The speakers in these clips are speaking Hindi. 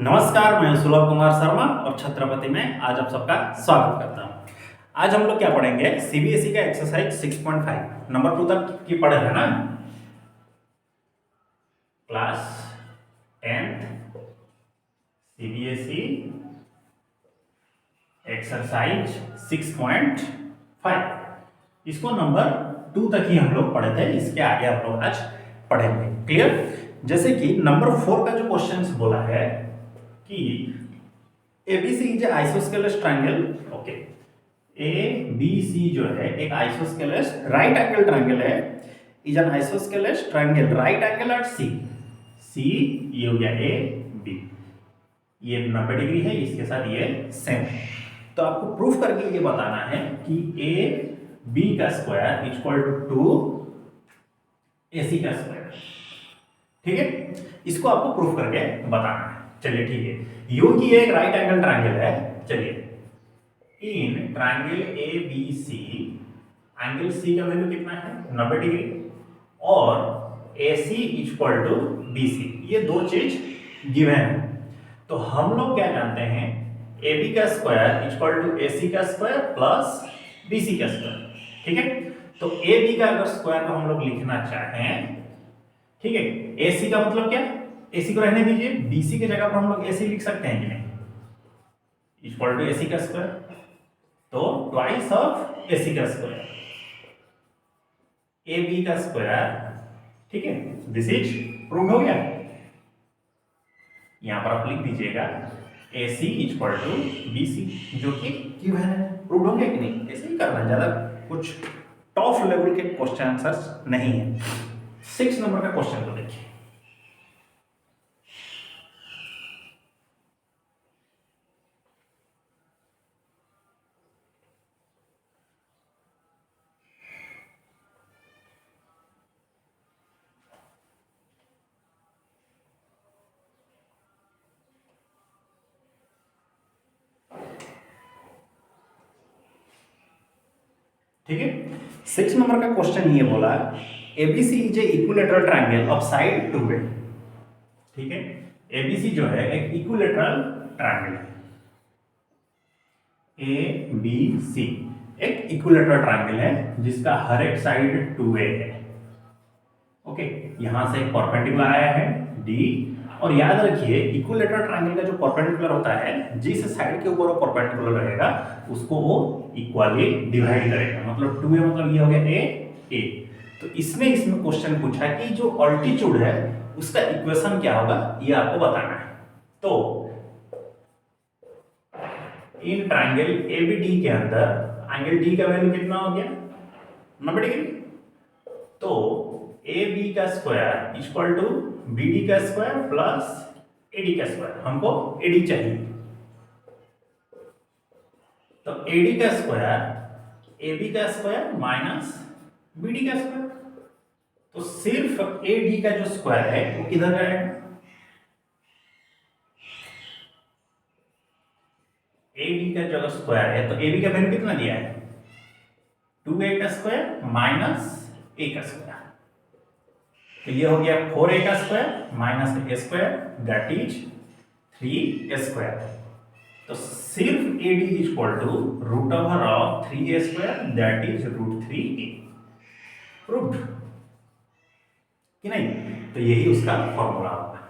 नमस्कार, मैं सुलभ कुमार शर्मा और छत्रपति में आज आप सबका स्वागत करता हूं। आज हम लोग क्या पढ़ेंगे? सीबीएसई का एक्सरसाइज 6.5 नंबर 2 तक की पढ़े थे ना। क्लास 10th सीबीएसई एक्सरसाइज 6.5 इसको नंबर 2 तक ही हम लोग पढ़े थे। इसके आगे हम लोग आज पढ़ेंगे। क्लियर? जैसे कि नंबर 4 का जो क्वेश्चन बोला है कि ABC is isosceles triangle. Okay, ABC जो है एक आइसोस्केलस राइट एंगल ट्रायंगल है, is an isosceles triangle right angle at C ये हो गया AB, ये 90 डिग्री है, इसके साथ ये सेम है। तो आपको प्रूफ करके ये बताना है कि AB का स्क्वायर इक्वल टू AC का स्क्वायर। ठीक है, इसको आपको प्रूफ करके बताना है। चलिए ठीक है, यू की एक राइट एंगल ट्रायंगल है। चलिए in triangle ABC angle C का वैल्यू कितना है? 90 डिग्री और AC इक्वल टू BC, ये दो चीज गिवन है। तो हम लोग क्या जानते हैं? AB का स्क्वायर इक्वल टू AC का स्क्वायर प्लस BC का स्क्वायर। ठीक है, तो AB का अगर स्क्वायर को हम लोग लिखना चाहें, ठीक है, AC का मतलब क्या? AC को रहने दीजिए, BC की जगह पर हम लोग AC लिख सकते हैं कि नहीं? इक्वल टू AC का स्क्वायर, तो ट्वाइस ऑफ AC का स्क्वायर, AB का स्क्वायर। ठीक है, दिस इज प्रूव हो गया। यहां पर आप लिख दीजिएगा AC इक्वल टू BC, जो कि गिवन है। प्रूव हो गया कि नहीं? ऐसे ही करना, ज्यादा कुछ टॉप लेवल के क्वेश्चन आंसर्स नहीं है। 6 नंबर का क्वेश्चन को देखिए। ठीक है, 6 नंबर का क्वेश्चन ये बोला ABC is a equilateral triangle of side 2 है। ठीक है, ABC जो है एक इक्विलेटरल ट्रायंगल है। ABC एक इक्विलेटरल ट्रायंगल है जिसका हर एक साइड 2a है। ओके, यहां से एक परपेंडिकुलर आया है D, और याद रखिए इक्विलेटरल ट्रायंगल का जो परपेंडिकुलर होता है, जिस साइड के ऊपर वो परपेंडिकुलर रहेगा उसको वो इक्वली डिवाइड करेगा। मतलब 2a मतलब ये हो गया A। तो इसमें क्वेश्चन पूछा कि जो अल्टीट्यूड है उसका इक्वेशन क्या होगा, ये आपको बताना है। तो इन ट्रायंगल ABD के अंदर एंगल D का वैल्यू कितना हो गया? 90 डिग्री। तो AB का स्क्वायर इक्वल टू BD का स्क्वायर प्लस AD का स्क्वायर। हमको AD चाहिए, तो AD का स्क्वायर AB का स्क्वायर माइनस BD का स्क्वायर। तो सिर्फ AD का जो स्क्वायर है वो किधर जाएगा? AD का जो स्क्वायर है, तो AB का वैल्यू कितना दिया है? 2a का स्क्वायर माइनस a का स्क्वायर। तो ये हो गया 4a का square minus a square, that is 3a square. तो सिर्फ AD equal to root over of 3a square, that is root 3a। Proved कि नहीं? तो यही उसका फॉर्मूला होगा।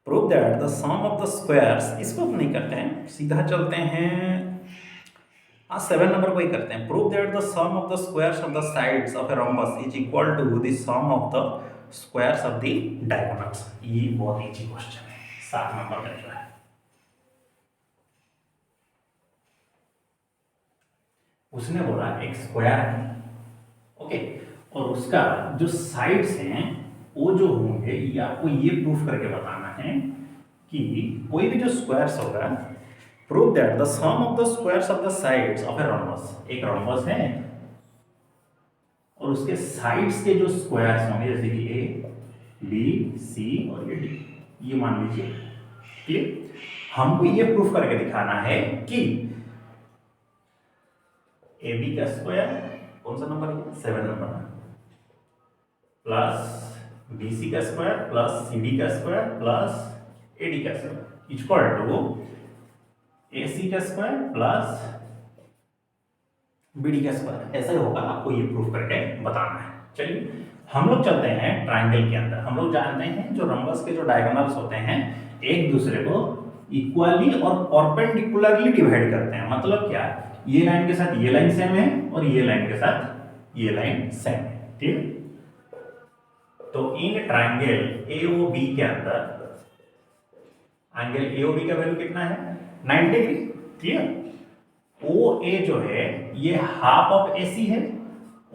Prove that the sum of the squares, इसको हम नहीं करते हैं, सीधा चलते हैं 7 नंबर को ही करते हैं। Prove that the sum of the squares of the sides of a rhombus is equal to the sum of the squares of the diagonals. ये बहुत इजी क्वेश्चन है, 7 नंबर का जो है। उसने बोला एक स्क्वायर है, ओके, और उसका जो साइड्स हैं वो जो होंगे, ये आपको ये प्रूफ करके बताना है कि कोई भी जो स्क्वायर्स होगा, prove that the sum of the squares of the sides of a rhombus, एक रोम्बस है और उसके साइड्स के जो स्क्वायर्स होंगे, जैसे कि A B C और ये D, ये मान लीजिए। क्लियर? हमको ये प्रूफ करके दिखाना है कि AB का स्क्वायर कौन सा नंबर है? 7 नंबर प्लस BC का स्क्वायर प्लस CD का स्क्वायर प्लस AD का स्क्वायर इक्वल टू AC का स्क्वायर प्लस BD का स्क्वायर। ऐसा ही होगा, आपको ये प्रूफ करके बताना है। चलिए हम लोग चलते हैं ट्राइंगल के अंदर। हम लोग जानते हैं जो रंबस के जो डायगोनल्स होते हैं एक दूसरे को इक्वली और परपेंडिकुलरली डिवाइड करते हैं। मतलब क्या, ये लाइन के साथ ये लाइन सेम है और ये लाइन के साथ ये लाइन सेम है। ठीक, तो इन ट्राइंगल AOB के अंदर एंगल AOB का वैल्यू कितना है? 90 डिग्री। क्लियर? OA जो है ये हाफ ऑफ AC है,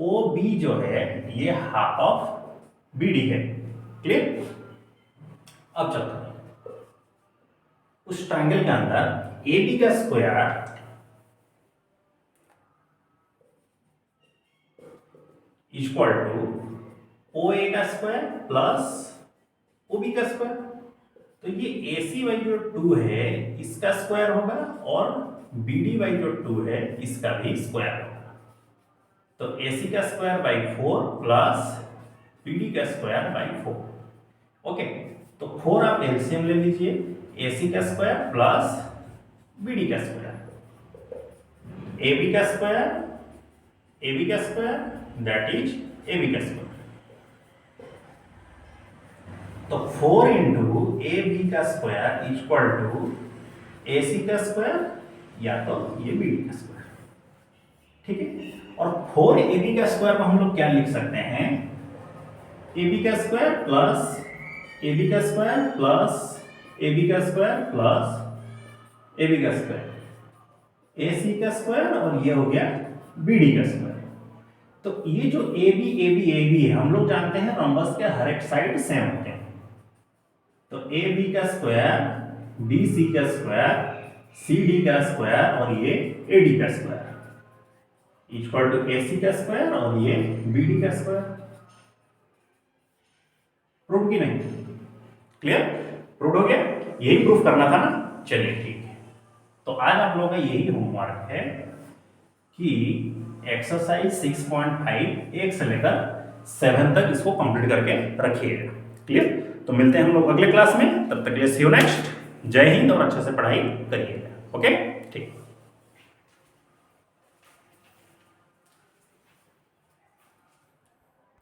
OB जो है ये हाफ ऑफ BD है। क्लियर? अब चलते हैं उस ट्राइंगल के अंदर AB का स्क्वायर इक्वल टू OA का स्क्वायर प्लस OB का स्क्वायर। तो ये AC बाई जो 2 है इसका स्क्वायर होगा और BD बाई जो 2 है इसका भी स्क्वायर होगा। तो AC का स्क्वायर बाई 4 प्लस BD का स्क्वायर बाई 4। ओके, तो 4 आप एलसीएम ले लीजिए, AC का स्क्वायर प्लस BD का स्क्वायर, AB का स्क्वायर दैट इज AB का स्क्वायर। तो 4 इंटू AB का स्क्वायर इक्वल टू AC का स्क्वायर या तो ये BD का स्क्वायर। ठीक है, और 4AB का स्क्वायर को हम लोग क्या लिख सकते हैं? AB का स्क्वायर प्लस AB का स्क्वायर प्लस AB का स्क्वायर प्लस AB का स्क्वायर, AC का स्क्वायर और ये हो गया BD का स्क्वायर। तो ये जो AB है हम लोग जानते हैं रंबस के हर एक साइड सेम होते हैं। तो AB का स्क्वायर, BC का स्क्वायर, CD का स्क्वायर और ये AD का स्क्वायर इक्वल टू AC का स्क्वायर और ये BD का स्क्वायर। प्रूफ की नहीं? क्लियर? प्रूफ हो गया? यही प्रूफ करना था ना। चलिए ठीक है, तो आज आप लोगों का यही होमवर्क है कि एक्सरसाइज 6.5 1 से लेकर 7 तक इसको कंप्लीट करके रखिएगा। क्लियर? तो मिलते हैं हम लोग अगले क्लास में, तब तक के लिए सी यू नेक्स्ट। जय हिंद और अच्छे से पढ़ाई करिएगा। ओके।